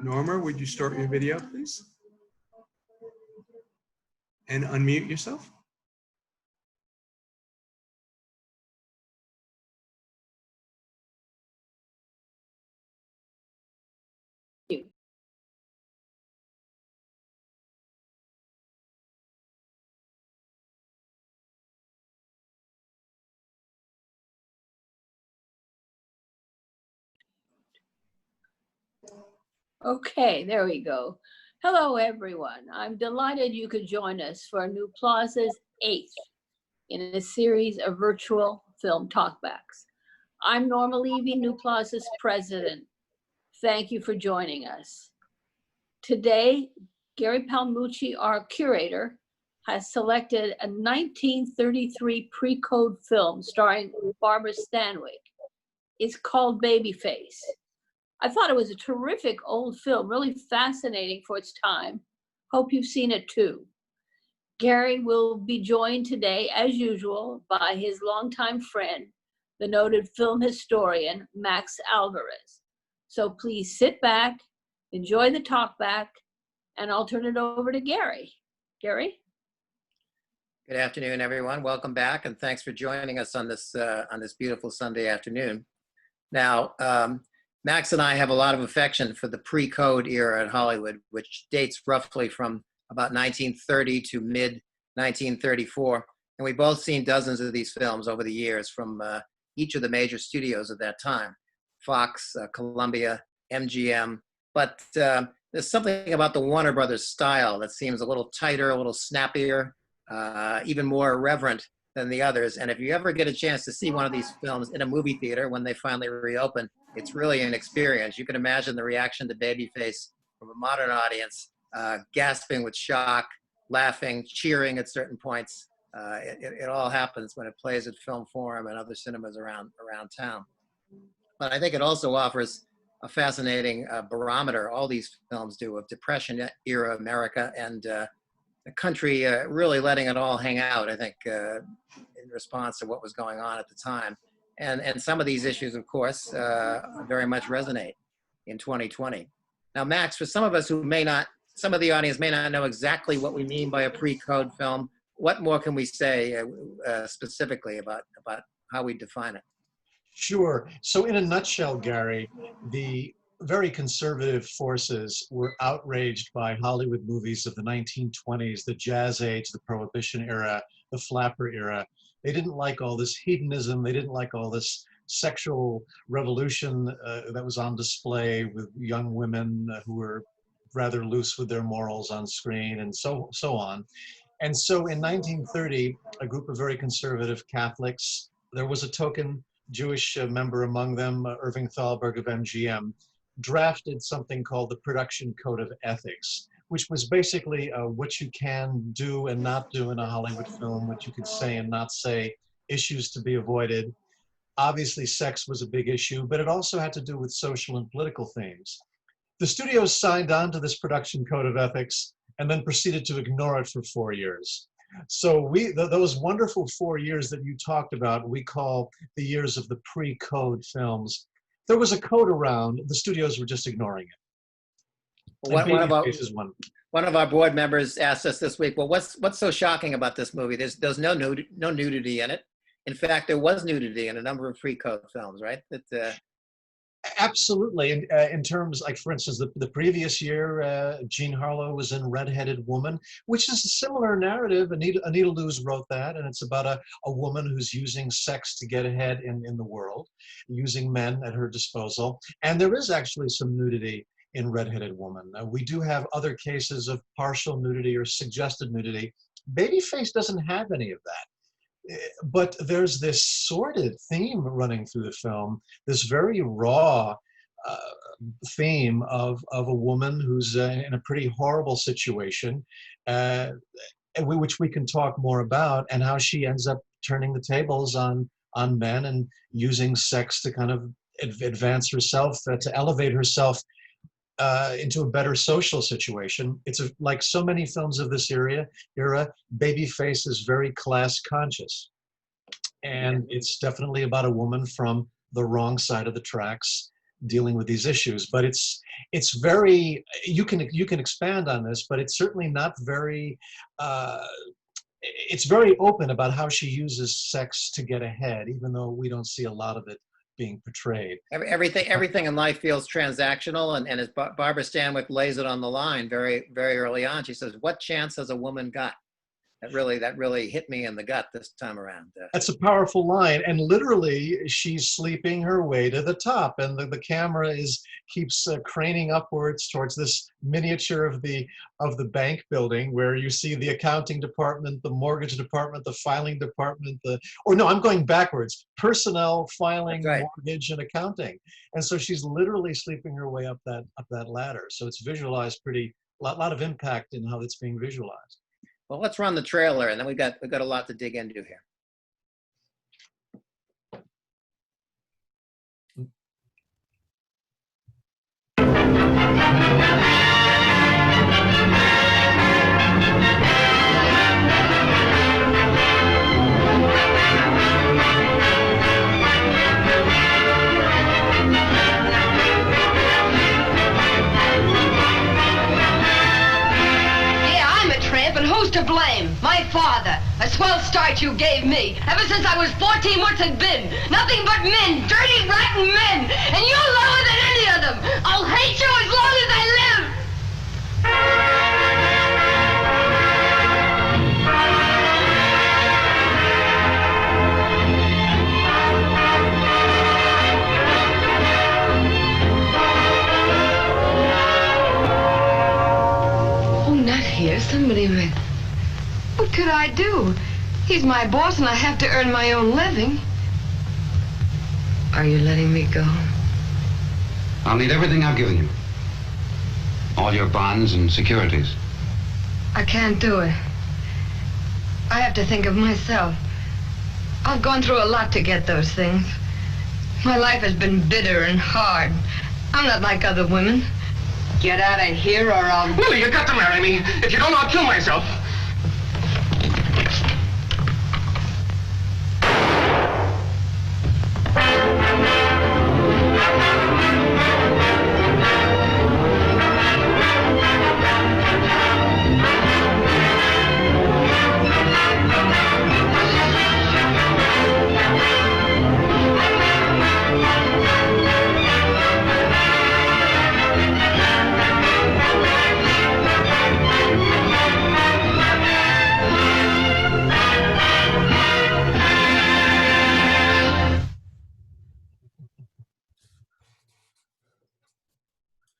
Norma, would you start your video, please? And unmute yourself. Okay, there we go. Hello, everyone. I'm delighted you could join us for New Plaza's 8th in a series of virtual film talkbacks. I'm Norma Levy, New Plaza's president. Thank you for joining us. Today, Gary Palmucci, our curator, has selected a 1933 pre-code film starring Barbara Stanwyck. It's called Babyface. I thought it was a terrific old film, really fascinating for its time. Hope you've seen it too. Gary will be joined today, as usual, by his longtime friend, the noted film historian, Max Alvarez. So please sit back, enjoy the talkback, and I'll turn it over to Gary. Gary? Good afternoon, everyone. Welcome back, and thanks for joining us on this beautiful Sunday afternoon. Now, Max and I have a lot of affection for the pre-code era at Hollywood, which dates roughly from about 1930 to mid-1934. And we've both seen dozens of these films over the years from each of the major studios at that time, Fox, Columbia, MGM. But there's something about the Warner Brothers style that seems a little tighter, a little snappier, even more irreverent than the others. And if you ever get a chance to see one of these films in a movie theater when they finally reopen, it's really an experience. You can imagine the reaction to Babyface from a modern audience, gasping with shock, laughing, cheering at certain points. It all happens when it plays at Film Forum and other cinemas around town. But I think it also offers a fascinating barometer, all these films do, of Depression-era America and the country really letting it all hang out, I think, in response to what was going on at the time. And some of these issues, of course, very much resonate in 2020. Now, Max, for some of us who may not, some of the audience may not know exactly what we mean by a pre-code film, what more can we say specifically about how we define it? Sure. So in a nutshell, Gary, the very conservative forces were outraged by Hollywood movies of the 1920s, the Jazz Age, the Prohibition era, the Flapper era. They didn't like all this hedonism. They didn't like all this sexual revolution that was on display with young women who were rather loose with their morals on screen and so on. And so in 1930, a group of very conservative Catholics, there was a token Jewish member among them, Irving Thalberg of MGM, drafted something called the Production Code of Ethics, which was basically what you can do and not do in a Hollywood film, what you could say and not say, issues to be avoided. Obviously, sex was a big issue, but it also had to do with social and political themes. The studios signed on to this Production Code of Ethics and then proceeded to ignore it for 4 years. So those wonderful 4 years that you talked about, we call the years of the pre-code films. There was a code around, the studios were just ignoring it. One of our board members asked us this week, well, what's so shocking about this movie? There's no nudity in it. In fact, there was nudity in a number of pre-code films, right? Absolutely. In terms, like, for instance, the previous year, Jean Harlow was in Red-Headed Woman, which is a similar narrative. Anita Loos wrote that, and it's about a woman who's using sex to get ahead in the world, using men at her disposal. And there is actually some nudity in Red-Headed Woman. We do have other cases of partial nudity or suggested nudity. Babyface doesn't have any of that. But there's this sordid theme running through the film, this very raw theme of a woman who's in a pretty horrible situation, which we can talk more about, and how she ends up turning the tables on men and using sex to kind of advance herself, to elevate herself into a better social situation. It's like so many films of this era, Babyface is very class conscious. And it's definitely about a woman from the wrong side of the tracks dealing with these issues. But it's very, you can expand on this, but it's certainly not very, it's very open about how she uses sex to get ahead, even though we don't see a lot of it being portrayed. Everything in life feels transactional, and as Barbara Stanwyck lays it on the line very, very early on, she says, "What chance has a woman got?" That really hit me in the gut this time around. That's a powerful line, and literally she's sleeping her way to the top, and the camera keeps craning upwards towards this miniature of the bank building, where you see the accounting department, the mortgage department, the filing department, I'm going backwards: personnel, filing, Right. mortgage, and accounting. And so she's literally sleeping her way up that ladder. So it's visualized lot of impact in how it's being visualized. Well, let's run the trailer, and then we've got a lot to dig into here. To blame? My father. A swell start you gave me. Ever since I was 14, what's it been? Nothing but men, dirty, rotten men. And you're lower than any of them. I'll hate you as long as I live. Oh, not here. Somebody might... What could I do? He's my boss and I have to earn my own living. Are you letting me go? I'll need everything I've given you. All your bonds and securities. I can't do it. I have to think of myself. I've gone through a lot to get those things. My life has been bitter and hard. I'm not like other women. Get out of here or I'll... Willie, you got to marry me. If you don't, I'll kill myself.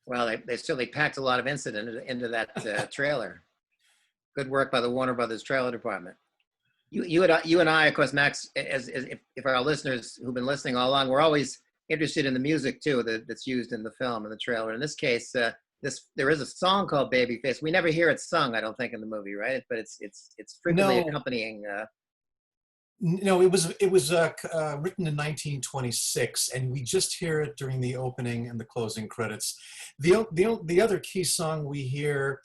Well, they certainly packed a lot of incident into that trailer. Good work by the Warner Brothers trailer department. You and I, of course, Max, if our listeners who've been listening all along, we're always interested in the music too that's used in the film and the trailer. In this case, there is a song called Babyface. We never hear it sung, I don't think, in the movie, right? But it's frequently accompanying. No, it was written in 1926, and we just hear it during the opening and the closing credits. The other key song we hear,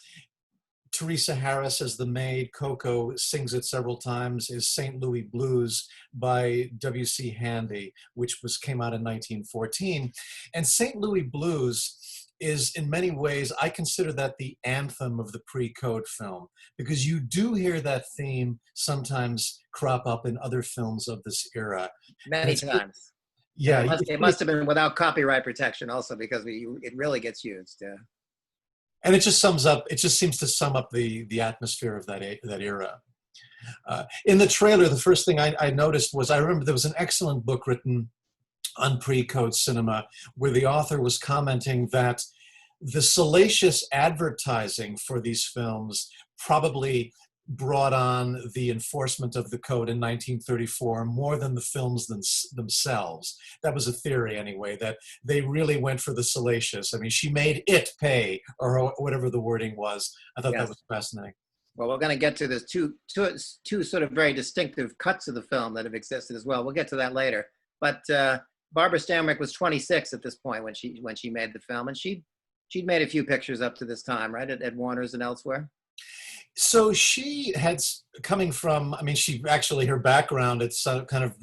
Teresa Harris as the maid, Coco sings it several times, is St. Louis Blues by W.C. Handy, which came out in 1914. And St. Louis Blues is, in many ways, I consider that the anthem of the pre-code film, because you do hear that theme sometimes crop up in other films of this era. Many times. Yeah. It must have been without copyright protection also, because it really gets used. And it just seems to sum up the atmosphere of that era. In the trailer, the first thing I noticed was, I remember there was an excellent book written on pre-code cinema where the author was commenting that the salacious advertising for these films probably brought on the enforcement of the code in 1934 more than the films themselves. That was a theory anyway, that they really went for the salacious. I mean, she made it pay, or whatever the wording was. I thought that was fascinating. Well, we're going to get to this two sort of very distinctive cuts of the film that have existed as well. We'll get to that later. But Barbara Stanwyck was 26 at this point when she made the film, and she'd made a few pictures up to this time, right, at Warner's and elsewhere. So she had, coming from, I mean, she actually, her background, it's kind of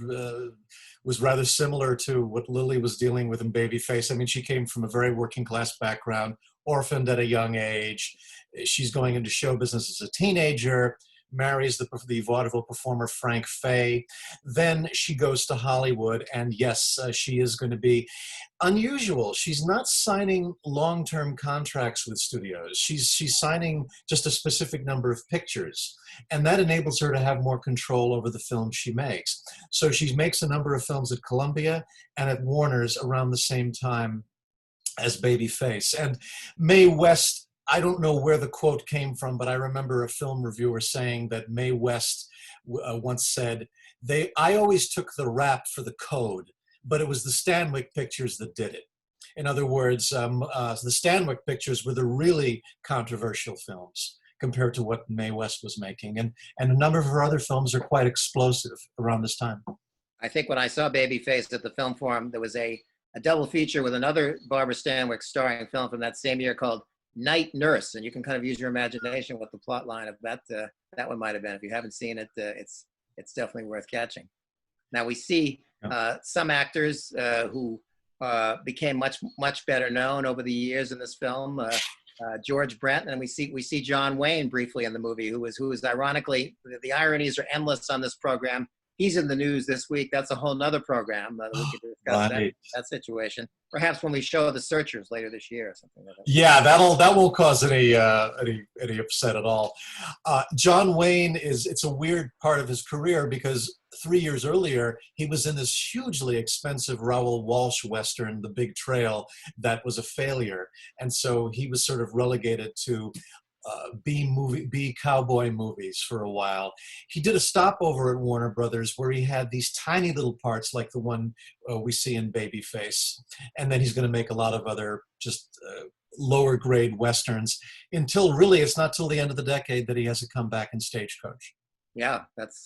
was rather similar to what Lily was dealing with in Babyface. I mean, she came from a very working class background, orphaned at a young age. She's going into show business as a teenager, marries the vaudeville performer Frank Fay. Then she goes to Hollywood, and yes, she is going to be unusual. She's not signing long-term contracts with studios. She's signing just a specific number of pictures, and that enables her to have more control over the films she makes. So she makes a number of films at Columbia and at Warner's around the same time as Babyface. And Mae West, I don't know where the quote came from, but I remember a film reviewer saying that Mae West once said, I always took the rap for the code, but it was the Stanwyck pictures that did it. In other words, the Stanwyck pictures were the really controversial films compared to what Mae West was making. And a number of her other films are quite explosive around this time. I think when I saw Babyface at the Film Forum, there was a double feature with another Barbara Stanwyck starring film from that same year called Night Nurse, and you can kind of use your imagination what the plot line of that one might have been. If you haven't seen it, it's definitely worth catching. Now we see some actors who became much better known over the years in this film. George Brent, and we see John Wayne briefly in the movie, who is ironically, the ironies are endless on this program. He's in the news this week. That's a whole nother program that we could discuss that situation. Perhaps when we show The Searchers later this year or something like that. Yeah, that won't cause any upset at all. John Wayne it's a weird part of his career because 3 years earlier he was in this hugely expensive Raoul Walsh Western, The Big Trail, that was a failure, and so he was sort of relegated to B cowboy movies for a while. He did a stopover at Warner Brothers where he had these tiny little parts like the one we see in Babyface, and then he's going to make a lot of other just lower grade westerns until really it's not till the end of the decade that he has to come back in Stagecoach. Yeah, that's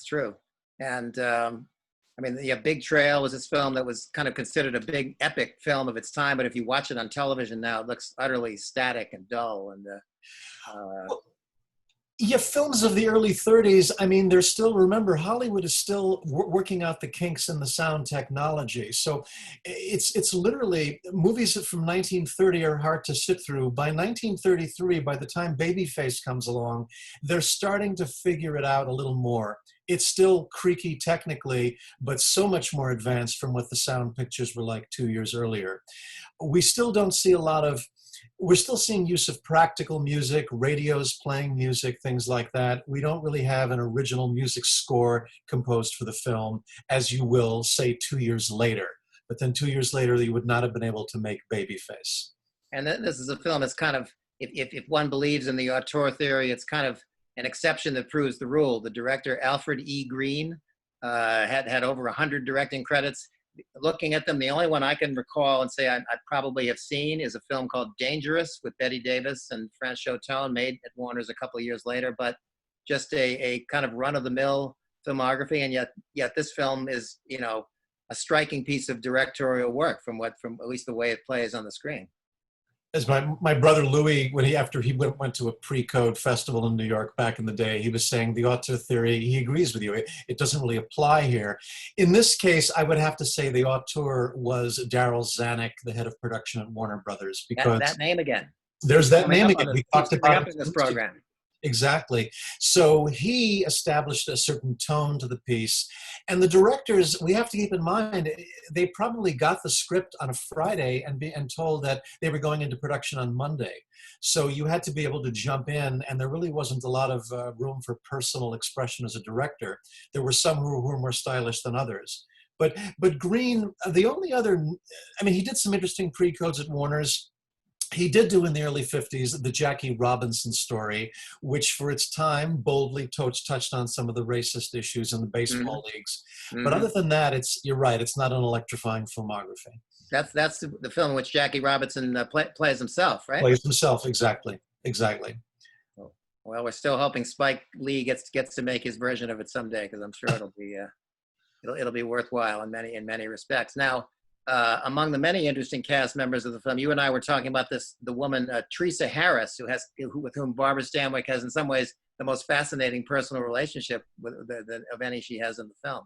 true. And I mean, the Big Trail was this film that was kind of considered a big epic film of its time, but if you watch it on television now, it looks utterly static and dull. And yeah, films of the early 30s, I mean, they're still, remember, Hollywood is still working out the kinks in the sound technology. So it's literally, movies from 1930 are hard to sit through. By 1933, by the time Babyface comes along, they're starting to figure it out a little more. It's still creaky technically, but so much more advanced from what the sound pictures were like 2 years earlier. We still don't see we're still seeing use of practical music, radios playing music, things like that. We don't really have an original music score composed for the film, as you will, say, 2 years later. But then 2 years later, you would not have been able to make Babyface. And this is a film that's kind of, if one believes in the auteur theory, it's kind of an exception that proves the rule. The director, Alfred E. Green, had over 100 directing credits. Looking at them, the only one I can recall and say I probably have seen is a film called Dangerous with Bette Davis and Franchot Tone, made at Warner's a couple of years later, but just a kind of run-of-the-mill filmography. And yet this film is, a striking piece of directorial work from at least the way it plays on the screen. As my brother Louis, after he went to a pre-code festival in New York back in the day, he was saying the auteur theory, he agrees with you, it doesn't really apply here. In this case, I would have to say the auteur was Daryl Zanuck, the head of production at Warner Brothers. Because that name again. There's that name again. We talked about it in this program. Exactly. So he established a certain tone to the piece. And the directors, we have to keep in mind, they probably got the script on a Friday and told that they were going into production on Monday. So you had to be able to jump in, and there really wasn't a lot of room for personal expression as a director. There were some who were more stylish than others. But Green, the only other, he did some interesting pre-codes at Warner's. He did do in the early 50s the Jackie Robinson story, which for its time boldly touched on some of the racist issues in the baseball leagues. But other than that, you're right, it's not an electrifying filmography. That's the film in which Jackie Robinson plays himself, right? Plays himself, exactly. Well, we're still hoping Spike Lee gets to make his version of it someday, because I'm sure it'll be worthwhile in many respects. Now, among the many interesting cast members of the film, you and I were talking about the woman Teresa Harris, with whom Barbara Stanwyck has in some ways the most fascinating personal relationship of any she has in the film.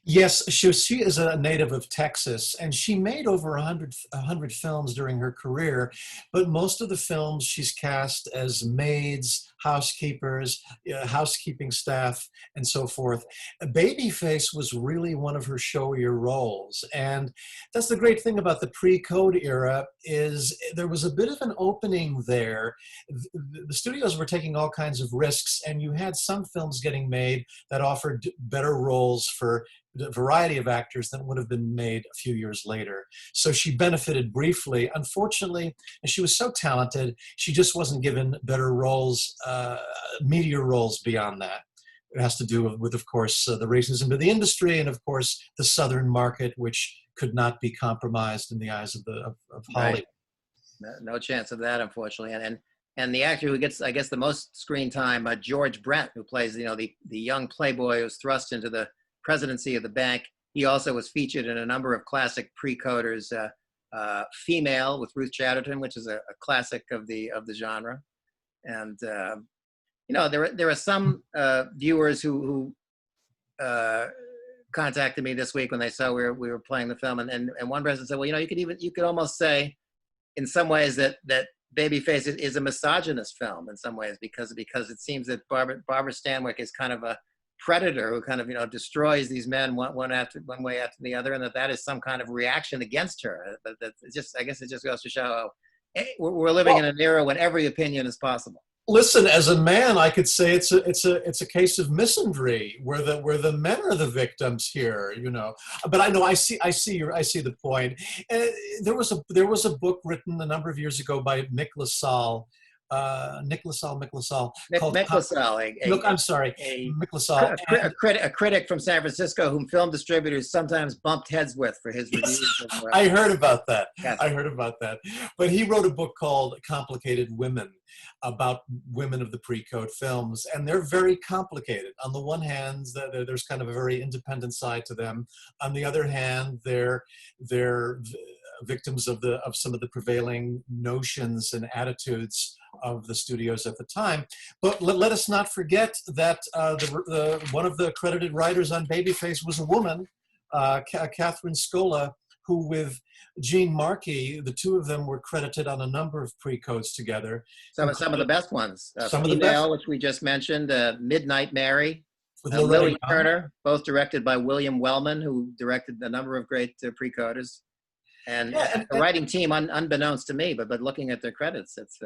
Yes, she is a native of Texas, and she made over 100 films during her career, but most of the films she's cast as maids, housekeepers, housekeeping staff, and so forth. Babyface was really one of her showier roles, and that's the great thing about the pre-code era is there was a bit of an opening there. The studios were taking all kinds of risks, and you had some films getting made that offered better roles for a variety of actors than would have been made a few years later. So she benefited briefly. Unfortunately, and she was so talented, she just wasn't given better roles, meatier roles beyond that. It has to do with of course, the racism of the industry and, of course, the Southern market, which could not be compromised in the eyes of Hollywood. Right. No chance of that, unfortunately. And the actor who gets, I guess, the most screen time, George Brent, who plays, the young playboy who's thrust into the presidency of the bank. He also was featured in a number of classic pre-coders, Female with Ruth Chatterton, which is a classic of the genre. And there are some viewers who contacted me this week when they saw we were playing the film, and one person said, well, you could almost say in some ways that Babyface is a misogynist film in some ways because it seems that Barbara Stanwyck is kind of a predator who kind of destroys these men one way after the other, and that is some kind of reaction against her. I guess it just goes to show we're living in an era when every opinion is possible. Listen, as a man, I could say it's a case of misandry where the men are the victims here, But I see the point. There was a book written a number of years ago by Mick LaSalle. Mick LaSalle. I'm sorry, Mick LaSalle. A critic from San Francisco whom film distributors sometimes bumped heads with for his reviews. I heard about that. Yes. I heard about that. But he wrote a book called Complicated Women about women of the pre-code films, and they're very complicated. On the one hand, there's kind of a very independent side to them. On the other hand, they're victims of some of the prevailing notions and attitudes of the studios at the time. But let us not forget that one of the credited writers on Babyface was a woman, Catherine Scola, who with Gene Markey, the two of them were credited on a number of pre-codes together. Some of the best ones. Some Female, of the best, which we just mentioned, Midnight Mary, with Lily Turner, both directed by William Wellman, who directed a number of great pre-coders. And the writing team, unbeknownst to me, but looking at their credits, it's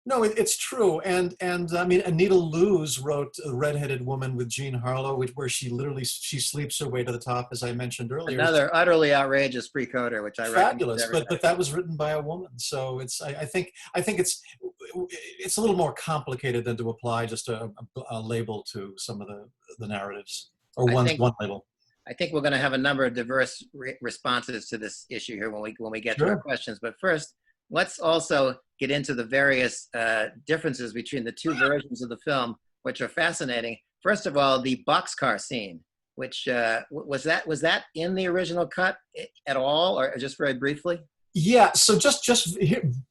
no, it's true. And I mean, Anita Loos wrote A Redheaded Woman with Jean Harlow, where she sleeps her way to the top, as I mentioned earlier. Another utterly outrageous pre-coder, which I fabulous, but that was written by a woman. So I think it's a little more complicated than to apply just a label to some of the narratives, or one label. I think we're going to have a number of diverse responses to this issue here when we get to our questions. But first, let's also get into the various differences between the two versions of the film, which are fascinating. First of all, the boxcar scene, which was that in the original cut at all, or just very briefly? Yeah, so just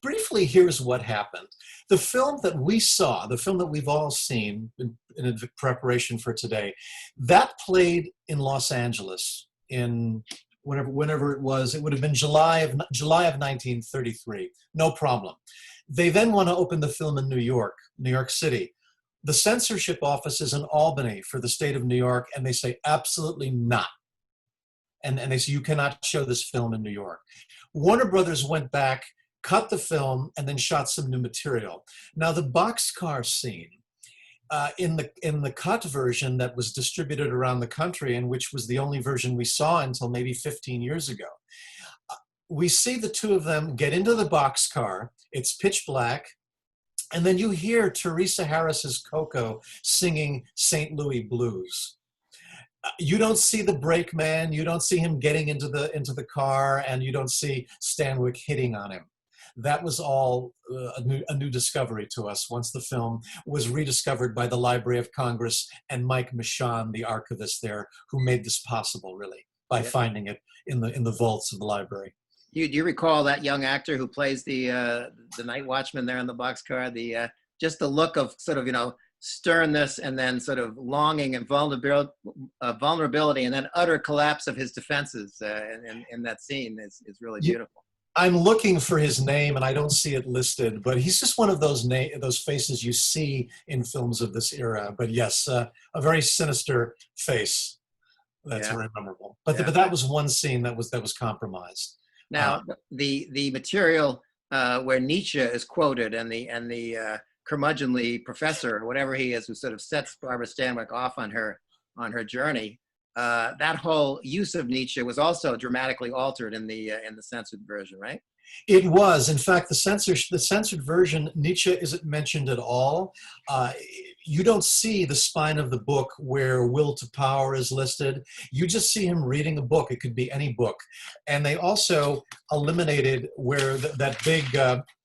briefly, here's what happened. The film that we saw, the film that we've all seen in preparation for today, that played in Los Angeles in whenever it was. It would have been July of 1933. No problem. They then want to open the film in New York City. The censorship office is in Albany for the state of New York, and they say absolutely not. And they say you cannot show this film in New York. Warner Brothers went back, cut the film, and then shot some new material. Now the boxcar scene, in the cut version that was distributed around the country, and which was the only version we saw until maybe 15 years ago, we see the two of them get into the boxcar. It's pitch black. And then you hear Teresa Harris's Coco singing St. Louis Blues. You don't see the brakeman, you don't see him getting into the car, and you don't see Stanwyck hitting on him. That was all a new discovery to us once the film was rediscovered by the Library of Congress and Mike Michon, the archivist there, who made this possible, really, by finding it in the vaults of the library. Do you recall that young actor who plays the night watchman there in the boxcar? Just the look of sort of sternness and then sort of longing and vulnerability and then utter collapse of his defenses in that scene is really beautiful. I'm looking for his name and I don't see it listed, but he's just one of those faces you see in films of this era. But yes, a very sinister face. That's very memorable. But that was one scene that was compromised. Now, the material where Nietzsche is quoted and the curmudgeonly professor or whatever he is who sort of sets Barbara Stanwyck off on her journey, that whole use of Nietzsche was also dramatically altered in the censored version, right? It was. In fact, the censored version, Nietzsche isn't mentioned at all. You don't see the spine of the book where will to power is listed. You just see him reading a book. It could be any book. And they also eliminated where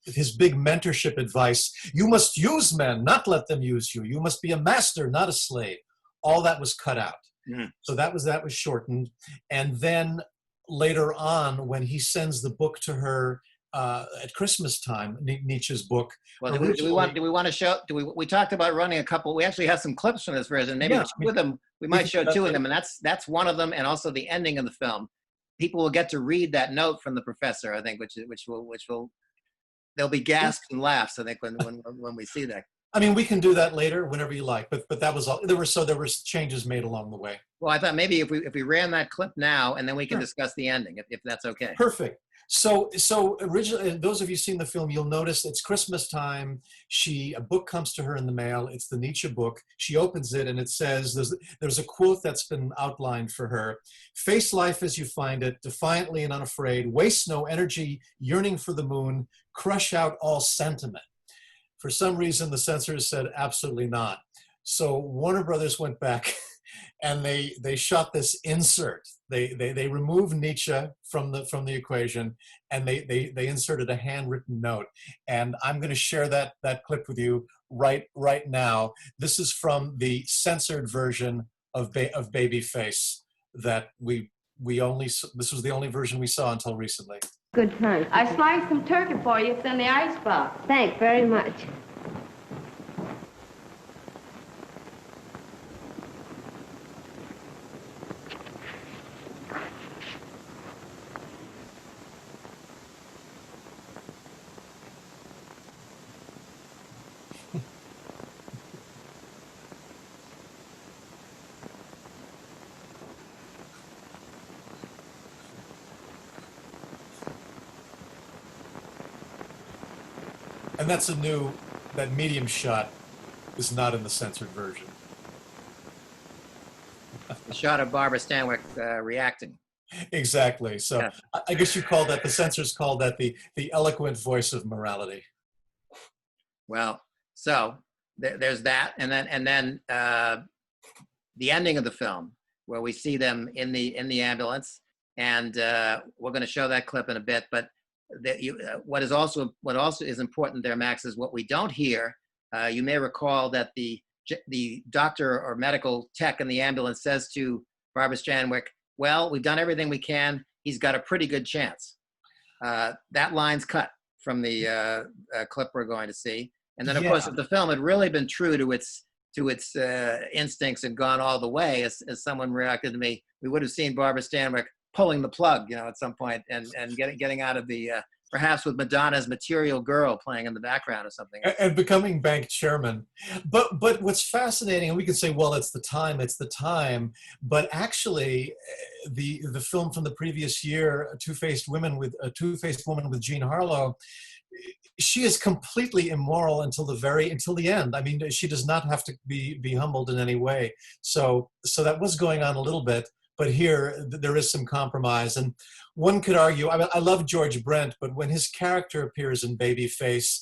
his big mentorship advice, you must use men, not let them use you. You must be a master, not a slave. All that was cut out. Mm. So that was shortened. And then later on, when he sends the book to her at Christmas time, Nietzsche's book. Well, do we want to show? We talked about running a couple. We actually have some clips from this version. Maybe two of them. We might show two of them, and that's one of them, and also the ending of the film. People will get to read that note from the professor, I think, which will there'll be gasps and laughs, I think, when we see that. I mean, we can do that later, whenever you like. But that was all. There were changes made along the way. Well, I thought maybe if we ran that clip now, and then we can discuss the ending, if that's okay. Perfect. So originally, those of you seen the film, you'll notice it's Christmas time. A book comes to her in the mail. It's the Nietzsche book. She opens it, and it says, there's a quote that's been outlined for her. Face life as you find it, defiantly and unafraid. Waste no energy, yearning for the moon. Crush out all sentiment. For some reason, the censors said absolutely not. So Warner Brothers went back and they shot this insert. They removed Nietzsche from the equation, and they inserted a handwritten note. And I'm going to share that clip with you right now. This is from the censored version of Babyface that this was the only version we saw until recently. Good thanks. I sliced some turkey for you. It's in the icebox. Thanks very much. And that medium shot is not in the censored version. The shot of Barbara Stanwyck reacting. Exactly. So yeah. I guess the censors called that the eloquent voice of morality. Well, so there's that. And then the ending of the film where we see them in the ambulance, and we're going to show that clip in a bit, but what also is important there, Max, is what we don't hear. You may recall that the doctor or medical tech in the ambulance says to Barbara Stanwyck, well, we've done everything we can. He's got a pretty good chance. That line's cut from the clip we're going to see. And then, of course, if the film had really been true to its instincts and gone all the way, as someone reacted to me, we would have seen Barbara Stanwyck pulling the plug, at some point, and getting out of the perhaps with Madonna's Material Girl playing in the background or something. And becoming bank chairman. But what's fascinating, and we could say, well, it's the time, but actually the film from the previous year, a two-faced woman with Jean Harlow, she is completely immoral until the end. I mean, she does not have to be humbled in any way. So that was going on a little bit. But here, there is some compromise. And one could argue, I love George Brent, but when his character appears in Babyface,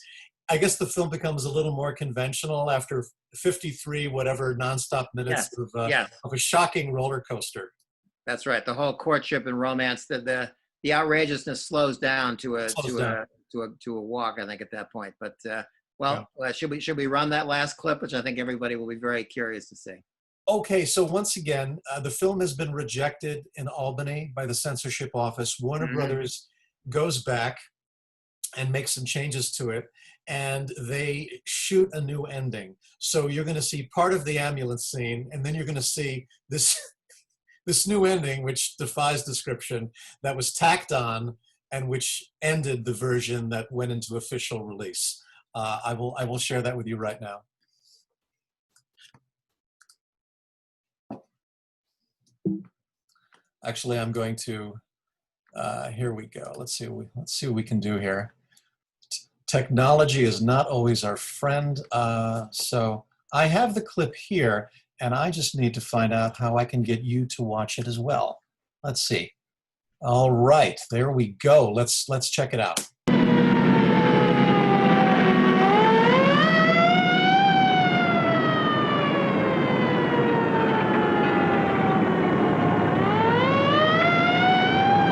I guess the film becomes a little more conventional after 53 whatever nonstop minutes of a shocking roller coaster. That's right. The whole courtship and romance, the outrageousness slows down to a walk, I think, at that point. But should we run that last clip, which I think everybody will be very curious to see. Okay, so once again, the film has been rejected in Albany by the censorship office. Warner Brothers goes back and make some changes to it, and they shoot a new ending. So you're going to see part of the ambulance scene, and then you're going to see this this new ending, which defies description, that was tacked on and which ended the version that went into official release. I will share that with you right now. Actually, I'm going to. Here we go. Let's see what we can do here. Technology is not always our friend. So I have the clip here, and I just need to find out how I can get you to watch it as well. Let's see. All right, there we go. Let's check it out.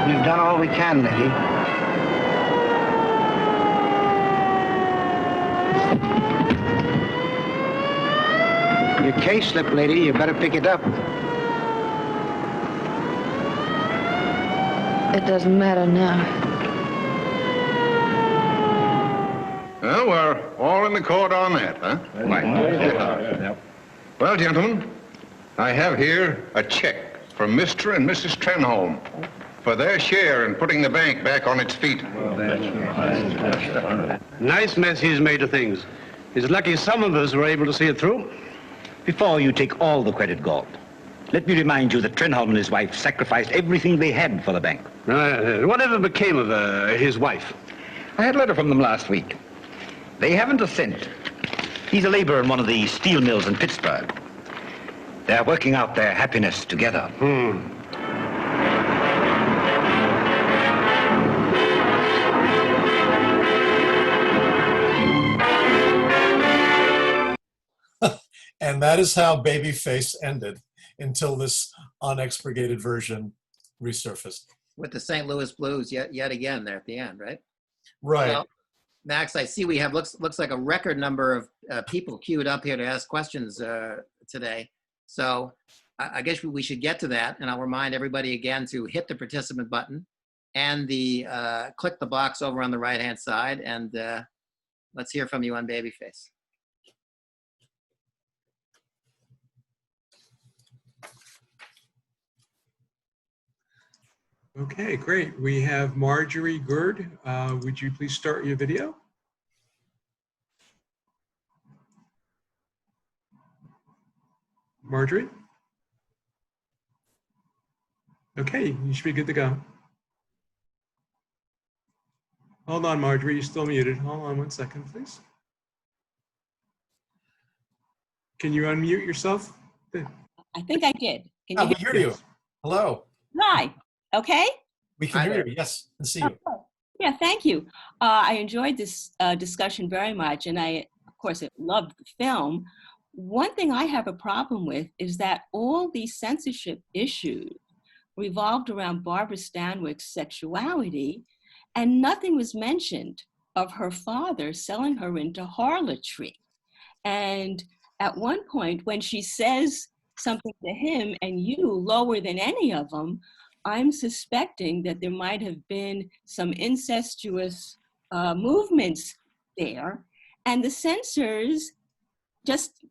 We've done all we can, lady. Your case slip, lady. You better pick it up. It doesn't matter now. Well, we're all in the court on that, huh? Right. Well, gentlemen, I have here a check from Mr. and Mrs. Trenholm for their share in putting the bank back on its feet. Nice mess he's made of things. It's lucky some of us were able to see it through. Before you take all the credit, Galt, let me remind you that Trenholm and his wife sacrificed everything they had for the bank. Whatever became of his wife? I had a letter from them last week. They haven't a cent. He's a laborer in one of the steel mills in Pittsburgh. They're working out their happiness together. And that is how Babyface ended until this unexpurgated version resurfaced. With the St. Louis Blues yet again there at the end, right? Right. Well, Max, I see we have looks like a record number of people queued up here to ask questions today. So I guess we should get to that, and I'll remind everybody again to hit the participant button and click the box over on the right-hand side, and let's hear from you on Babyface. Okay, great. We have Marjorie Gourd. Would you please start your video? Marjorie? Okay, you should be good to go. Hold on, Marjorie, you're still muted. Hold on 1 second, please. Can you unmute yourself? I think I did. Can you we hear you. Hello. Hi. Okay. We can hear you. Yes, and see you. Okay. Yeah, thank you. I enjoyed this discussion very much, and I, of course, loved the film. One thing I have a problem with is that all these censorship issues revolved around Barbara Stanwyck's sexuality, and nothing was mentioned of her father selling her into harlotry. And at one point, when she says something to him, and you lower than any of them, I'm suspecting that there might have been some incestuous movements there, and the censors just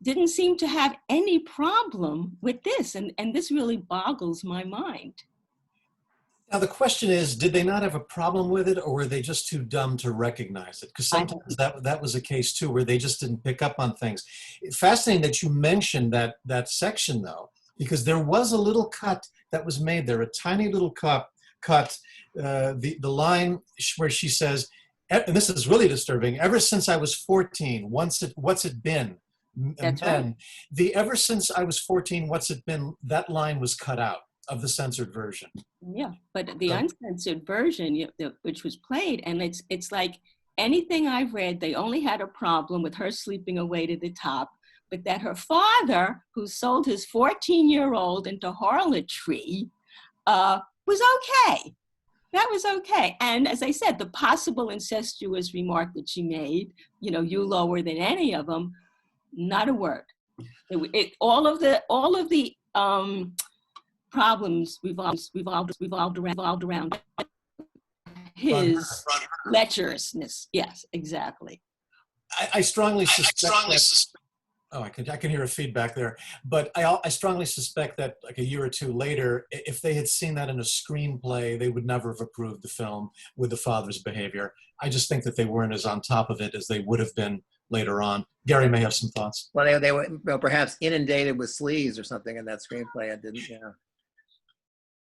didn't seem to have any problem with this, and this really boggles my mind. Now the question is, did they not have a problem with it, or were they just too dumb to recognize it? Because sometimes that was a case too, where they just didn't pick up on things. Fascinating that you mentioned that section though, because there was a little cut that was made there, a tiny little cut, the line where she says, and this is really disturbing, ever since I was 14, what's it been? That's right. The ever since I was 14, what's it been, that line was cut out of the censored version. Yeah, but the uncensored version, which was played, and it's like anything I've read, they only had a problem with her sleeping away to the top, but that her father, who sold his 14-year-old into harlotry, was okay. That was okay. And as I said, the possible incestuous remark that she made, you lower than any of them, not a word. All of the problems revolved around his lecherousness. Yes, exactly. I strongly suspect Oh, I can hear a feedback there. But I strongly suspect that like a year or two later, if they had seen that in a screenplay, they would never have approved the film with the father's behavior. I just think that they weren't as on top of it as they would have been later on. Gary may have some thoughts. Well, they were perhaps inundated with sleaze or something in that screenplay. I didn't,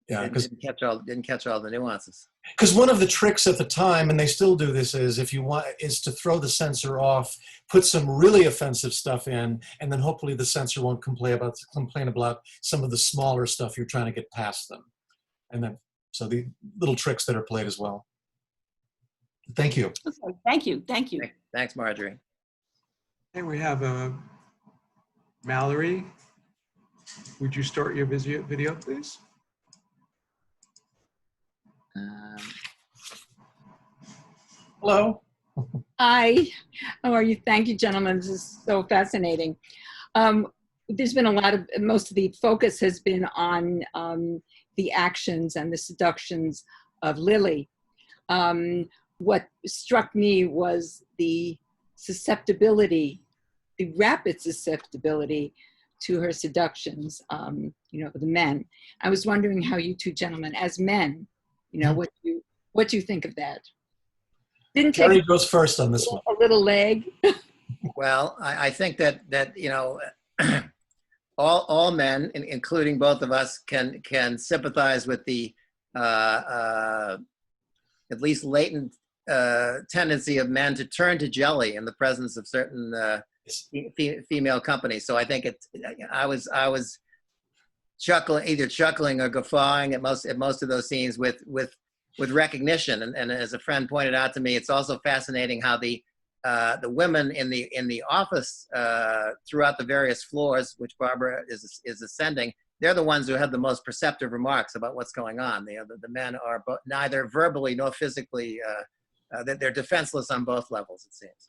didn't catch all the nuances. Because one of the tricks at the time, and they still do this, is to throw the censor off, put some really offensive stuff in, and then hopefully the censor won't complain about some of the smaller stuff you're trying to get past them. And then, so the little tricks that are played as well. Thank you. Okay, thank you. Thank you. Thanks, Marjorie. And we have Mallory. Would you start your video, please? Hello. Hi. How are you? Thank you, gentlemen. This is so fascinating. There's been most of the focus has been on the actions and the seductions of Lily. What struck me was the susceptibility, the rapid susceptibility to her seductions, the men. I was wondering how you two gentlemen, as men, what do you think of that? Didn't take Gary goes first on this one. A little leg. Well, I think that all men, including both of us, can sympathize with the at least latent tendency of men to turn to jelly in the presence of certain female company. So I think I was either chuckling or guffawing at most of those scenes with recognition. And as a friend pointed out to me, it's also fascinating how the women in the office throughout the various floors, which Barbara is ascending, they're the ones who have the most perceptive remarks about what's going on. The men are neither verbally nor physically, they're defenseless on both levels, it seems.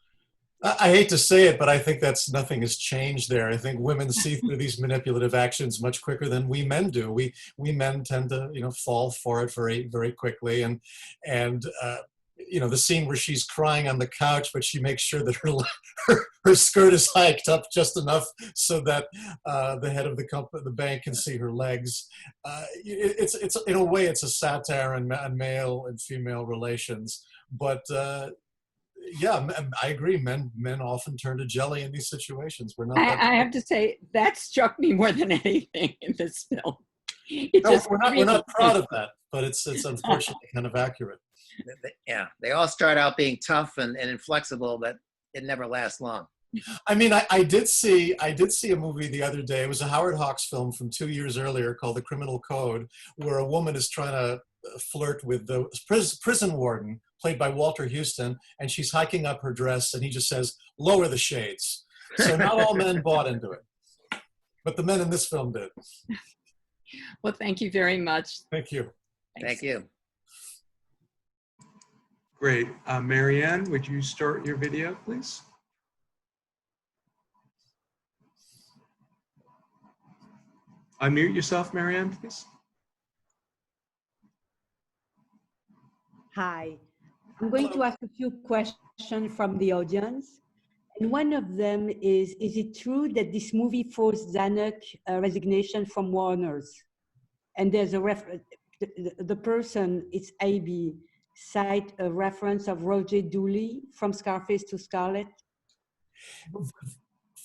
I hate to say it, but I think nothing has changed there. I think women see through these manipulative actions much quicker than we men do. We men tend to, fall for it very, very quickly. And the scene where she's crying on the couch, but she makes sure that her skirt is hiked up just enough so that the head of the bank can see her legs. It's in a way, it's a satire on male and female relations, but. Yeah, I agree. Men often turn to jelly in these situations. We're not. I have to say that struck me more than anything in this film. We're not proud of that, but it's unfortunately kind of accurate. Yeah, they all start out being tough and inflexible, but it never lasts long. I mean, I did see a movie the other day. It was a Howard Hawks film from 2 years earlier called The Criminal Code, where a woman is trying to flirt with the prison warden, played by Walter Houston, and she's hiking up her dress, and he just says, "Lower the shades." So not all men bought into it, but the men in this film did. Well, thank you very much. Thank you. Thank you. Great. Marianne, would you start your video, please? Unmute yourself, Marianne, please. Hi. I'm going to ask a few questions from the audience. And one of them is it true that this movie forced Zanuck resignation from Warner's? And there's a reference, the person, it's AB, cite a reference of Roger Dooley from Scarface to Scarlet?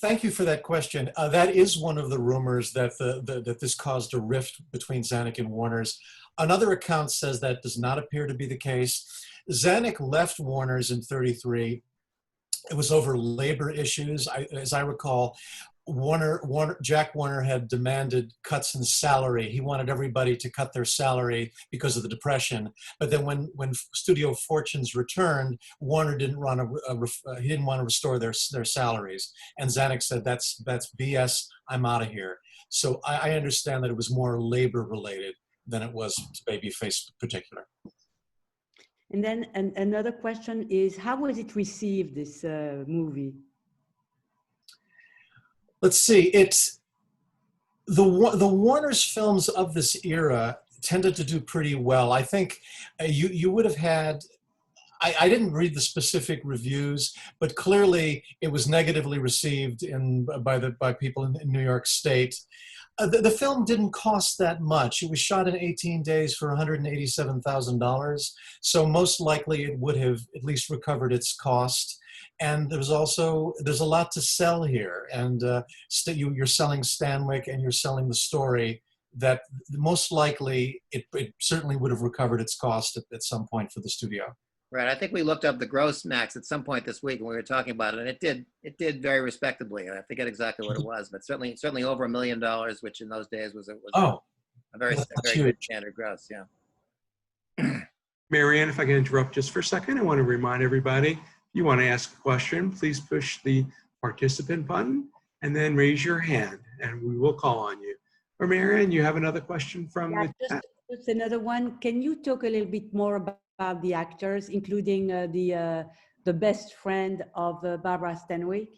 Thank you for that question. That is one of the rumors that that this caused a rift between Zanuck and Warner's. Another account says that does not appear to be the case. Zanuck left Warner's in '33. It was over labor issues. As I recall, Jack Warner had demanded cuts in salary. He wanted everybody to cut their salary because of the Depression. But then when studio fortunes returned, Warner didn't want to restore their salaries. And Zanuck said, that's BS, I'm out of here. So I understand that it was more labor related than it was to Babyface in particular. And then another question is, how was it received, this movie? Let's see, it's the Warner's films of this era tended to do pretty well. I think you would have had, I didn't read the specific reviews, but clearly it was negatively received by people in New York State. The film didn't cost that much. It was shot in 18 days for $187,000. So most likely it would have at least recovered its cost. And there's a lot to sell here. And you're selling Stanwyck and you're selling the story that most likely it certainly would have recovered its cost at some point for the studio. Right. I think we looked up the gross, Max, at some point this week when we were talking about it, and it did very respectably. I forget exactly what it was, but certainly over $1 million, which in those days was a very good standard gross. Yeah. Marianne, if I can interrupt just for a second, I want to remind everybody, if you want to ask a question, please push the participant button and then raise your hand, and we will call on you. Or Marianne, you have another question from the chat? Just another one. Can you talk a little bit more about the actors, including the best friend of Barbara Stanwyck?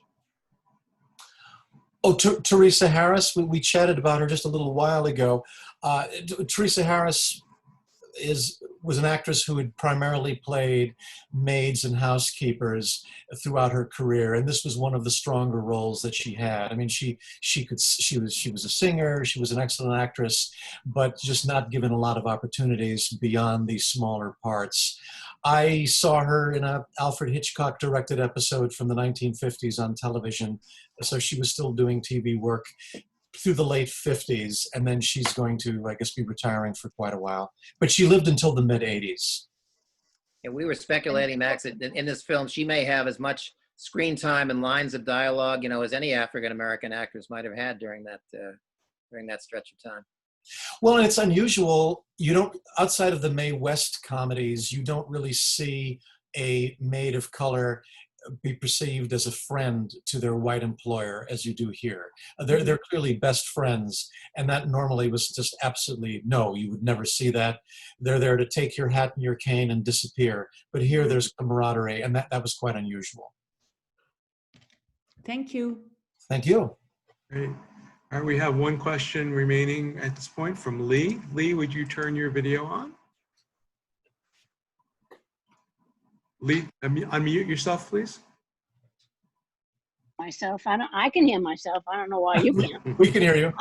Oh, Teresa Harris. We chatted about her just a little while ago. Teresa Harris was an actress who had primarily played maids and housekeepers throughout her career, and this was one of the stronger roles that she had. I mean, she was a singer, she was an excellent actress, but just not given a lot of opportunities beyond these smaller parts. I saw her in a Alfred Hitchcock directed episode from the 1950s on television, so she was still doing TV work through the late 50s, and then she's going to, I guess, be retiring for quite a while. But she lived until the mid-80s. And we were speculating, Max, that in this film, she may have as much screen time and lines of dialogue, as any African-American actress might have had during that stretch of time. Well, and it's unusual. You don't, outside of the Mae West comedies, you don't really see a maid of color be perceived as a friend to their white employer as you do here. They're clearly best friends, and that normally was just absolutely no, you would never see that. They're there to take your hat and your cane and disappear. But here there's camaraderie, and that was quite unusual. Thank you. Thank you. Great. All right, we have one question remaining at this point from Lee. Lee, would you turn your video on? Lee, unmute yourself, please. Myself, I can hear myself. I don't know why you can't. We can hear you.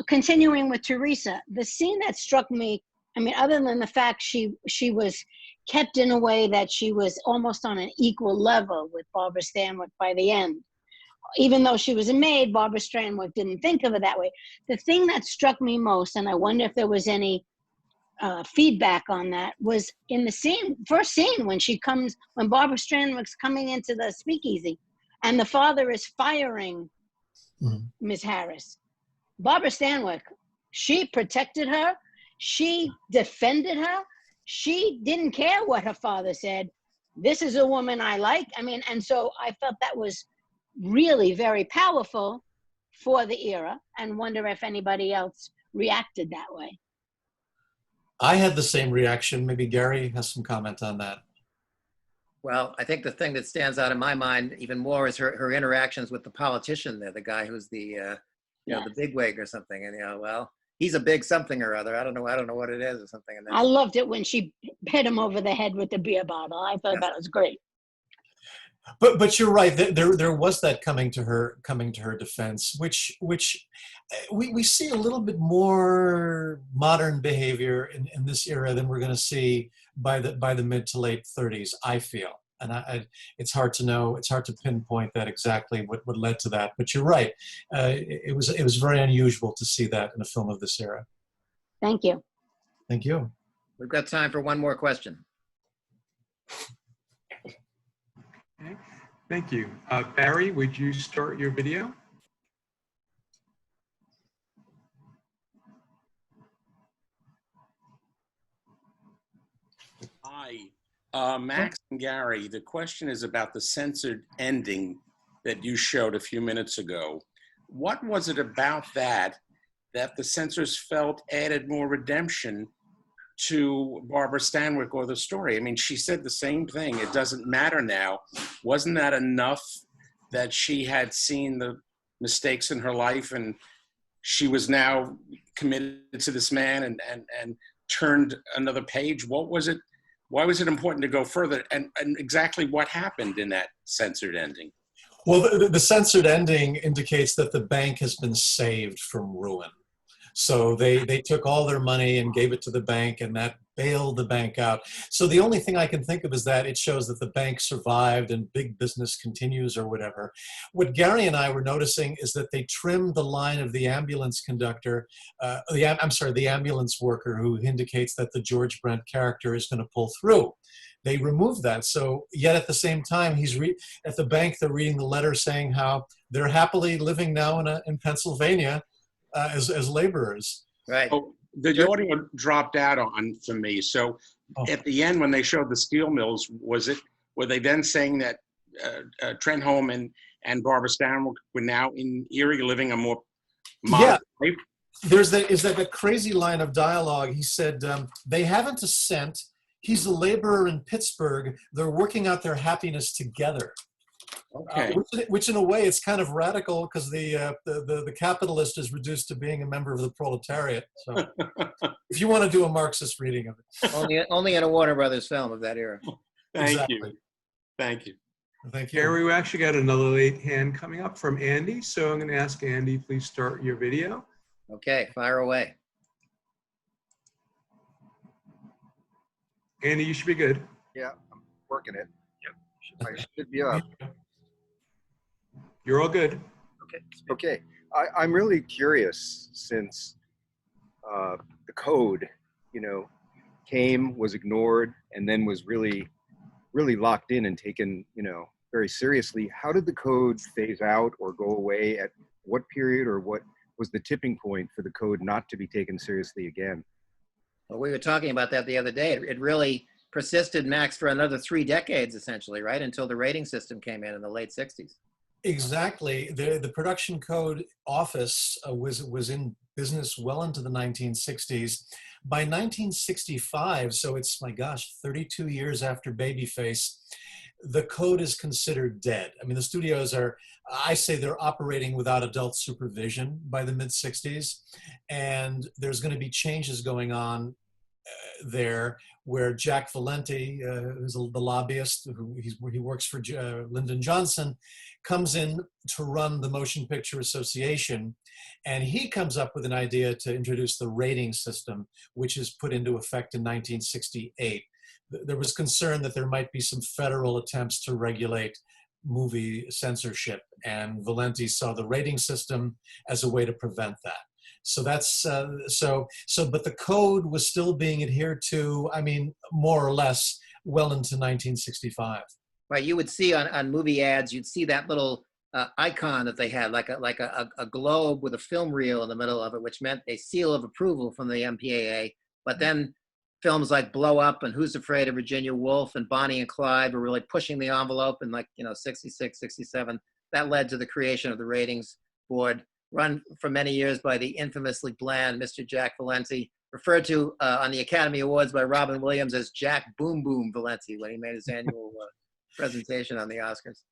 Continuing with Teresa, the scene that struck me, I mean, other than the fact she was kept in a way that she was almost on an equal level with Barbara Stanwyck by the end. Even though she was a maid, Barbara Stanwyck didn't think of it that way. The thing that struck me most, and I wonder if there was any feedback on that, was in the first scene when Barbara Stanwyck's coming into the speakeasy and the father is firing Ms. Harris. Barbara Stanwyck, she protected her, she defended her, she didn't care what her father said. This is a woman I like. I mean, and so I felt that was really very powerful for the era, and wonder if anybody else reacted that way. I had the same reaction. Maybe Gary has some comment on that. Well, I think the thing that stands out in my mind even more is her interactions with the politician there, the guy who's the the bigwig or something. And well, he's a big something or other. I don't know what it is or something. And then, I loved it when she hit him over the head with the beer bottle. I thought that was great. But you're right. There was that coming to her defense, which we see a little bit more modern behavior in this era than we're going to see by the mid to late 30s. I feel, and it's hard to know. It's hard to pinpoint that exactly what led to that. But you're right. It was very unusual to see that in a film of this era. Thank you. Thank you. We've got time for one more question. Okay. Thank you. Barry, would you start your video? Hi, Max and Gary. The question is about the censored ending that you showed a few minutes ago. What was it about that the censors felt added more redemption to Barbara Stanwyck or the story? I mean, she said the same thing. It doesn't matter now. Wasn't that enough that she had seen the mistakes in her life and she was now committed to this man and turned another page. What was it? Why was it important to go further? And exactly what happened in that censored ending? Well, the censored ending indicates that the bank has been saved from ruin. So they took all their money and gave it to the bank, and that bailed the bank out. So the only thing I can think of is that it shows that the bank survived and big business continues or whatever. What Gary and I were noticing is that they trimmed the line of the ambulance conductor, the ambulance worker who indicates that the George Brent character is going to pull through. They removed that. So yet at the same time, at the bank, they're reading the letter saying how they're happily living now in Pennsylvania as laborers. Right. Oh, the audio dropped out for me. So at the end, when they showed the steel mills, were they then saying that Trenholm and Barbara Stanwyck were now in Erie living a more modest life? There's that crazy line of dialogue. He said, they haven't a cent. He's a laborer in Pittsburgh. They're working out their happifness together. Okay. Which in a way it's kind of radical because the capitalist is reduced to being a member of the proletariat. So if you want to do a Marxist reading of it. Only in a Warner Brothers film of that era. Thank you. Thank you. Thank you. Gary, we actually got another late hand coming up from Andy. So I'm going to ask Andy, please start your video. Okay, fire away. Andy, you should be good. Yeah, I'm working it. Yep. I should be up. You're all good. Okay. I'm really curious since the code, was ignored and then was really locked in and taken, very seriously. How did the code phase out or go away? At what period, or what was the tipping point for the code not to be taken seriously again? Well, we were talking about that the other day. It really persisted, Max, for another 3 decades, essentially, right? Until the rating system came in the late 60s. Exactly. The production code office was in business well into the 1960s. By 1965, so it's, my gosh, 32 years after Babyface, the code is considered dead. I mean, the studios I say they're operating without adult supervision by the mid-60s, and there's going to be changes going on there where Jack Valenti, who's the lobbyist, he works for Lyndon Johnson, comes in to run the Motion Picture Association, and he comes up with an idea to introduce the rating system, which is put into effect in 1968. There was concern that there might be some federal attempts to regulate movie censorship, and Valenti saw the rating system as a way to prevent that. So that's but the code was still being adhered to, I mean, more or less well into 1965. Right, you would see on movie ads, you'd see that little icon that they had, like a globe with a film reel in the middle of it, which meant a seal of approval from the MPAA. But then films like Blow Up and Who's Afraid of Virginia Woolf and Bonnie and Clyde were really pushing the envelope in 66, 67. That led to the creation of the ratings board, run for many years by the infamously bland Mr. Jack Valenti, referred to on the Academy Awards by Robin Williams as Jack Boom Boom Valenti when he made his annual presentation on the Oscars.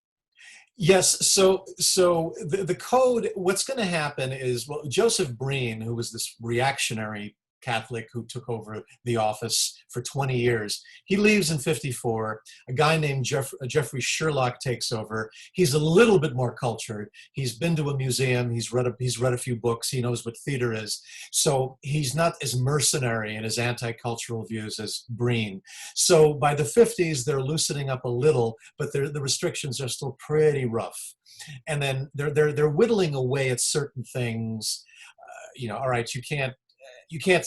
Yes, so the code, what's going to happen is, well, Joseph Breen, who was this reactionary Catholic who took over the office for 20 years. He leaves in 54. A guy named Jeffrey Sherlock takes over. He's a little bit more cultured. He's been to a museum. He's read a few books. He knows what theater is. So he's not as mercenary in his anti-cultural views as Breen. So by the 50s, they're loosening up a little, but the restrictions are still pretty rough. And then they're whittling away at certain things. All right, you can't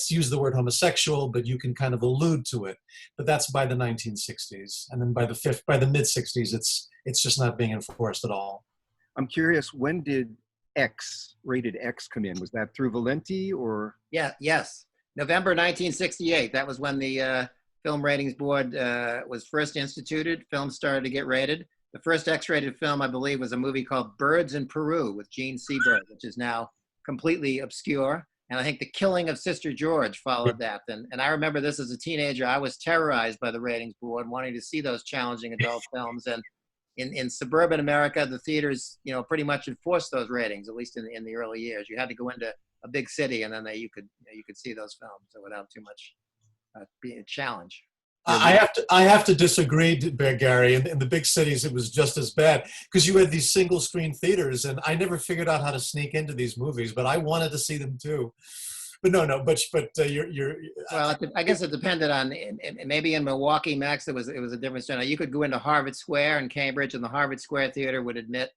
use the word homosexual, but you can kind of allude to it. But that's by the 1960s, and then by the mid 60s, it's just not being enforced at all. I'm curious, when did rated X come in? Was that through Valenti or? Yes, November 1968. That was when the Film Ratings Board was first instituted. Films started to get rated. The first X-rated film, I believe, was a movie called Birds in Peru with Gene Seberg, which is now completely obscure. And I think The Killing of Sister George followed that. And I remember this as a teenager. I was terrorized by the ratings board, wanting to see those challenging adult films. And in suburban America, the theaters, pretty much enforced those ratings, at least in the early years. You had to go into a big city, and then you could see those films without too much being a challenge. I have to disagree, Gary. In the big cities, it was just as bad because you had these single screen theaters, and I never figured out how to sneak into these movies, but I wanted to see them too. But you're. Well, I guess it depended on, maybe in Milwaukee, Max, it was a different story. You could go into Harvard Square in Cambridge, and the Harvard Square Theater would admit,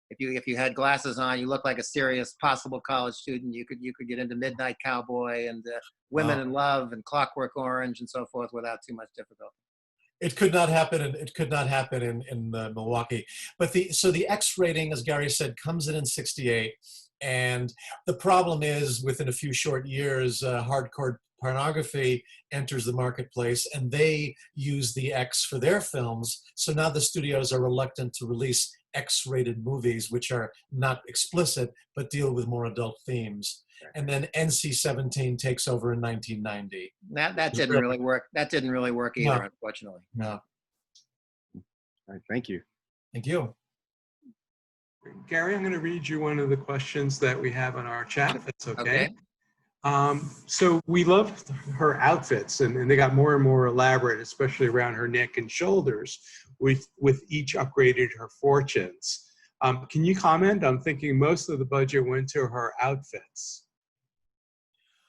if you had glasses on, you looked like a serious possible college student. You could get into Midnight Cowboy and Women in Love and Clockwork Orange and so forth without too much difficulty. It could not happen. It could not happen in Milwaukee. But the X rating, as Gary said, comes in '68, and the problem is within a few short years, hardcore pornography enters the marketplace, and they use the X for their films. So now the studios are reluctant to release X-rated movies, which are not explicit but deal with more adult themes. And then NC-17 takes over in 1990. That didn't really work. That didn't really work either, unfortunately. No. All right, thank you. Thank you. Gary, I'm going to read you one of the questions that we have on our chat, if that's okay. So we loved her outfits, and they got more and more elaborate, especially around her neck and shoulders, with each upgraded her fortunes. Can you comment? I'm thinking most of the budget went to her outfits.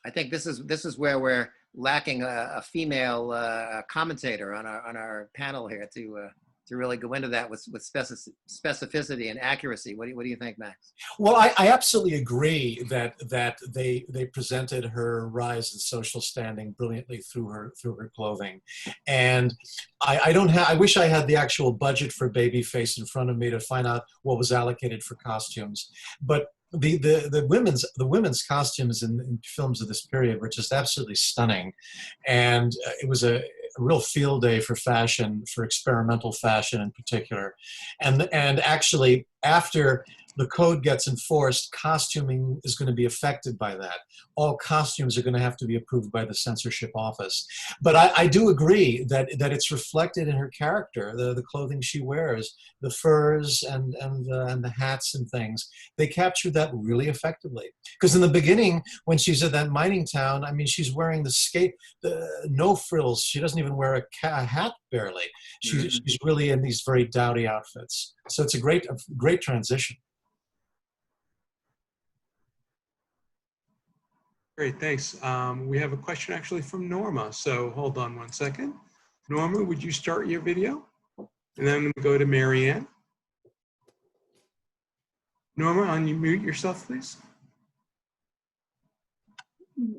I think this is where we're lacking a female commentator on our panel here to really go into that with specificity and accuracy. What do you think, Max? Well, I absolutely agree that they presented her rise in social standing brilliantly through her clothing, and I wish I had the actual budget for Babyface in front of me to find out what was allocated for costumes, but the women's costumes in films of this period were just absolutely stunning, and it was a real field day for fashion, for experimental fashion in particular, and actually after the code gets enforced, costuming is going to be affected by that. All costumes are going to have to be approved by the censorship office. But I do agree that it's reflected in her character, the clothing she wears, the furs and the hats and things. They captured that really effectively. Because in the beginning, when she's at that mining town, I mean, she's wearing the no frills. She doesn't even wear a hat barely. She's really in these very dowdy outfits. So it's a great transition. Great, thanks. We have a question actually from Norma, so hold on one second. Norma, would you start your video? And then I'm going to go to Marianne. Norma, unmute yourself, please.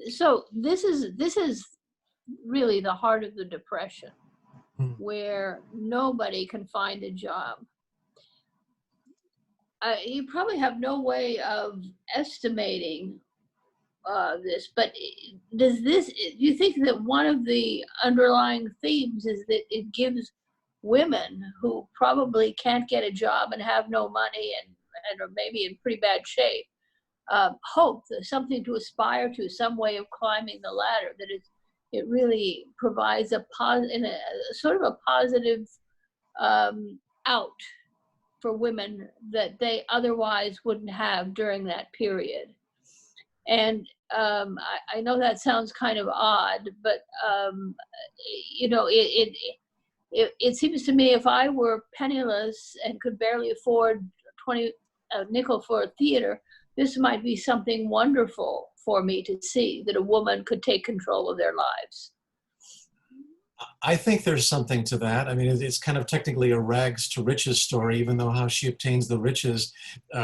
So this is really the heart of the Depression, where nobody can find a job. You probably have no way of estimating this, but do you think that one of the underlying themes is that it gives women who probably can't get a job and have no money and are maybe in pretty bad shape, hope, something to aspire to, some way of climbing the ladder, that it really provides a sort of a positive out for women that they otherwise wouldn't have during that period. And I know that sounds kind of odd, but you know, it seems to me if I were penniless and could barely afford a nickel for a theater, this might be something wonderful for me to see, that a woman could take control of their lives. I think there's something to that. I mean, it's kind of technically a rags to riches story, even though how she obtains the riches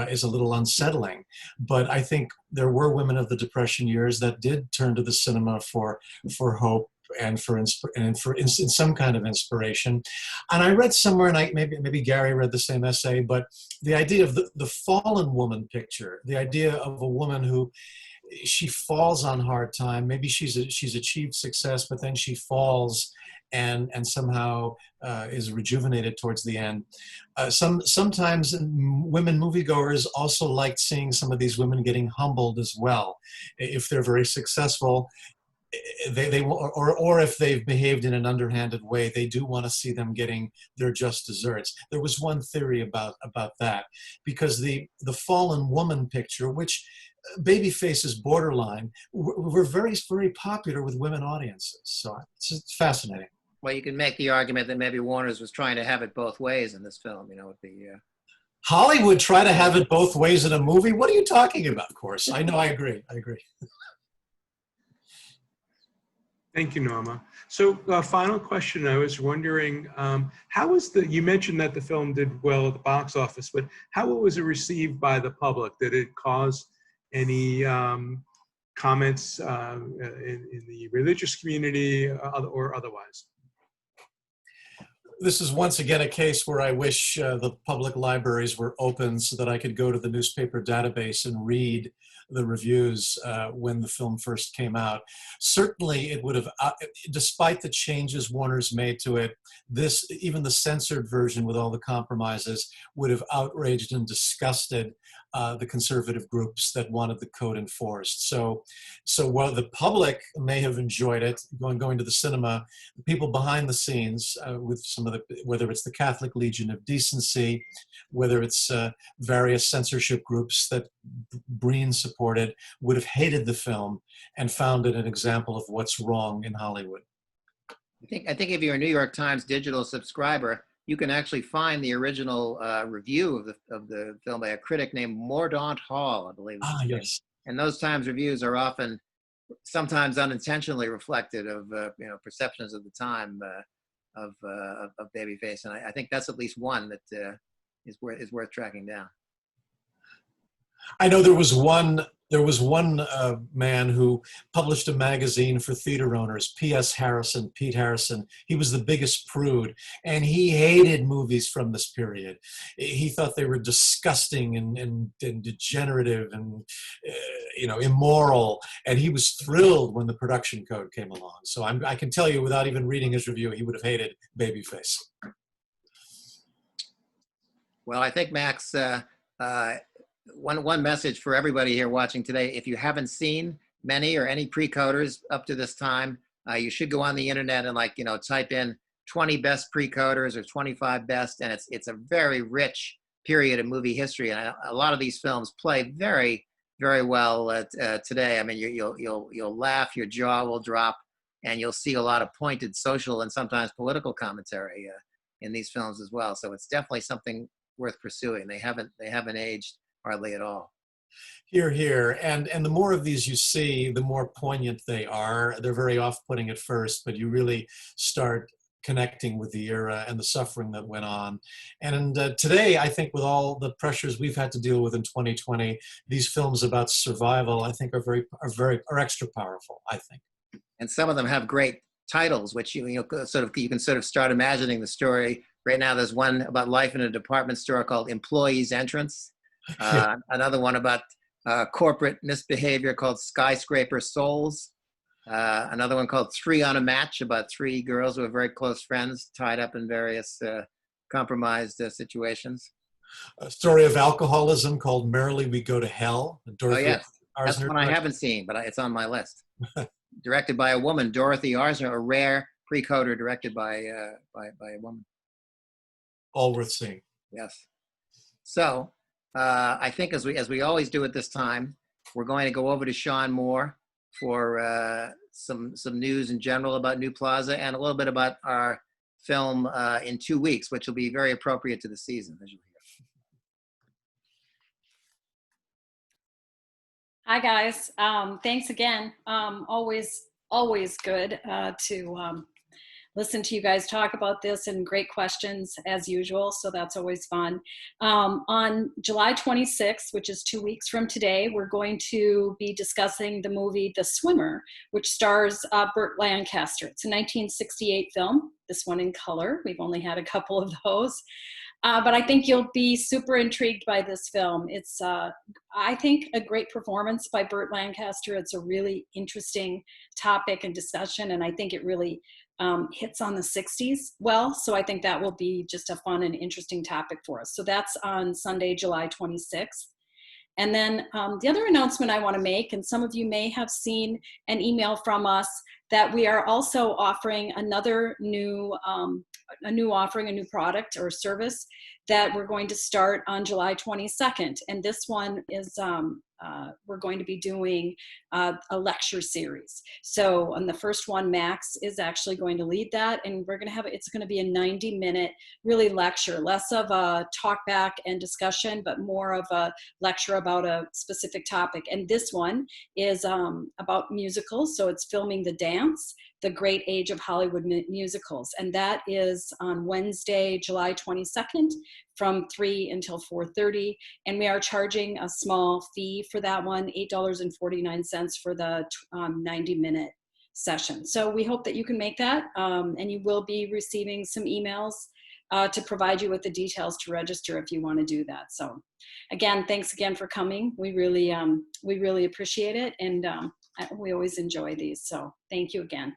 is a little unsettling. But I think there were women of the Depression years that did turn to the cinema for hope and for some kind of inspiration. And I read somewhere, and maybe Gary read the same essay, but the idea of the fallen woman picture, the idea of a woman who she falls on hard time. Maybe she's achieved success, but then she falls and somehow is rejuvenated towards the end. Sometimes women moviegoers also liked seeing some of these women getting humbled as well. If they're very successful, or if they've behaved in an underhanded way, they do want to see them getting their just desserts. There was one theory about that, because the fallen woman picture, which Babyface is borderline, were very, very popular with women audiences. So it's fascinating. Well, you can make the argument that maybe Warner's was trying to have it both ways in this film, you know, with the Hollywood try to have it both ways in a movie? What are you talking about? Of course, I know, I agree. Thank you, Norma. So final question, I was wondering, how was you mentioned that the film did well at the box office, but how was it received by the public? Did it cause any comments in the religious community or otherwise? This is once again a case where I wish the public libraries were open so that I could go to the newspaper database and read the reviews when the film first came out. Certainly it would have, despite the changes Warner's made to it, even the censored version with all the compromises would have outraged and disgusted the conservative groups that wanted the code enforced. So while the public may have enjoyed it, going to the cinema, the people behind the scenes with some of the, whether it's the Catholic Legion of Decency, whether it's various censorship groups that Breen supported, would have hated the film and found it an example of what's wrong in Hollywood. I think if you're a New York Times digital subscriber, you can actually find the original review of the film by a critic named Mordaunt Hall, I believe. Yes. And those Times reviews are often, sometimes unintentionally reflective of perceptions of the time of Babyface, and I think that's at least one that is worth tracking down. I know there was one man who published a magazine for theater owners, P.S. Harrison, Pete Harrison. He was the biggest prude, and he hated movies from this period. He thought they were disgusting and degenerative and immoral, and he was thrilled when the production code came along. So I can tell you, without even reading his review, he would have hated Babyface. Well, I think, Max, one message for everybody here watching today: if you haven't seen many or any pre-coders up to this time, you should go on the internet and type in 20 best pre-coders or 25 best, and it's a very rich period of movie history, and a lot of these films play very, very well today. I mean, you'll laugh, your jaw will drop, and you'll see a lot of pointed social and sometimes political commentary in these films as well. So it's definitely something worth pursuing. They haven't aged hardly at all. Hear, hear. And the more of these you see, the more poignant they are. They're very off-putting at first, but you really start connecting with the era and the suffering that went on. And today, I think with all the pressures we've had to deal with in 2020, these films about survival, I think are extra powerful, I think. And some of them have great titles, which you can sort of start imagining the story. Right now, there's one about life in a department store called Employee's Entrance. Another one about corporate misbehavior called Skyscraper Souls. Another one called Three on a Match, about three girls who are very close friends tied up in various compromised situations. A story of alcoholism called Merrily We Go to Hell. Oh, yes. That's one I haven't seen, but it's on my list. Directed by a woman, Dorothy Arzner, a rare pre-coder directed by a woman. All worth seeing. Yes. So I think as we always do at this time, we're going to go over to Sean Moore for some news in general about New Plaza and a little bit about our film in 2 weeks, which will be very appropriate to the season, as you'll hear. Hi, guys. Thanks again. Always good to listen to you guys talk about this, and great questions as usual. So that's always fun. On July 26th, which is 2 weeks from today, we're going to be discussing the movie The Swimmer, which stars Burt Lancaster. It's a 1968 film, this one in color. We've only had a couple of those. But I think you'll be super intrigued by this film. It's, I think, a great performance by Burt Lancaster. It's a really interesting topic and discussion, and I think it really hits on the 60s well. So I think that will be just a fun and interesting topic for us. So that's on Sunday, July 26th. And then the other announcement I want to make, and some of you may have seen an email from us, that we are also offering another new offering, a new product or service that we're going to start on July 22nd. And this one is, we're going to be doing a lecture series. So on the first one, Max is actually going to lead that, and we're going to have, it's going to be a 90-minute really lecture, less of a talk back and discussion, but more of a lecture about a specific topic. And this one is about musicals. So it's filming the dance, the great age of Hollywood musicals. And that is on Wednesday, July 22nd from 3 until 4:30. And we are charging a small fee for that one, $8.49 for the 90-minute session. So we hope that you can make that, and you will be receiving some emails to provide you with the details to register if you want to do that. So again, thanks again for coming. We really appreciate it, and we always enjoy these. So thank you again.